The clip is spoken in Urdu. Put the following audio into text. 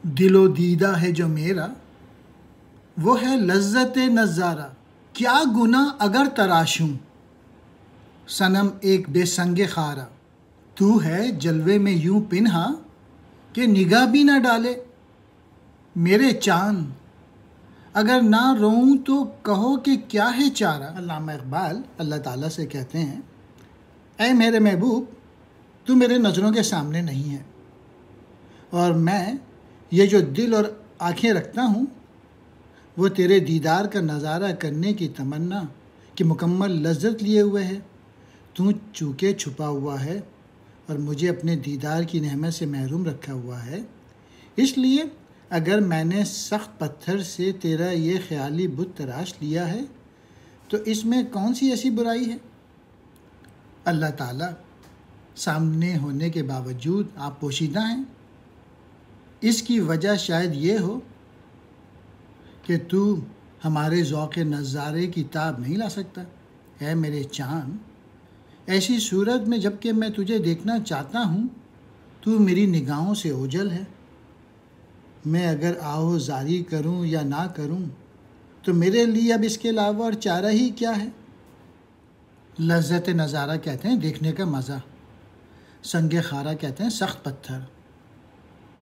دل و دیدہ ہے جو میرا، وہ ہے لذت نظارہ، کیا گناہ اگر تراشوں، صنم ایک بے سنگ خارا، تو ہے جلوے میں یوں پنہا کہ نگاہ بھی نہ ڈالے، میرے چاند اگر نہ روؤں تو کہو کہ کیا ہے چارہ۔ علامہ اقبال اللہ تعالیٰ سے کہتے ہیں، اے میرے محبوب، تو میرے نظروں کے سامنے نہیں ہے، اور میں یہ جو دل اور آنکھیں رکھتا ہوں وہ تیرے دیدار کا نظارہ کرنے کی تمنا کی مکمل لذت لیے ہوئے ہے۔ تو چونکہ چھپا ہوا ہے اور مجھے اپنے دیدار کی نعمت سے محروم رکھا ہوا ہے، اس لیے اگر میں نے سخت پتھر سے تیرا یہ خیالی بت تراش لیا ہے تو اس میں کون سی ایسی برائی ہے؟ اللہ تعالیٰ سامنے ہونے کے باوجود آپ پوشیدہ ہیں، اس کی وجہ شاید یہ ہو کہ تو ہمارے ذوق نظارے کی تاب نہیں لا سکتا۔ اے میرے چاند، ایسی صورت میں جب کہ میں تجھے دیکھنا چاہتا ہوں تو میری نگاہوں سے اوجھل ہے، میں اگر آہو زاری کروں یا نہ کروں تو میرے لیے اب اس کے علاوہ اور چارہ ہی کیا ہے؟ لذت نظارہ کہتے ہیں دیکھنے کا مزہ، سنگ خارا کہتے ہیں سخت پتھر۔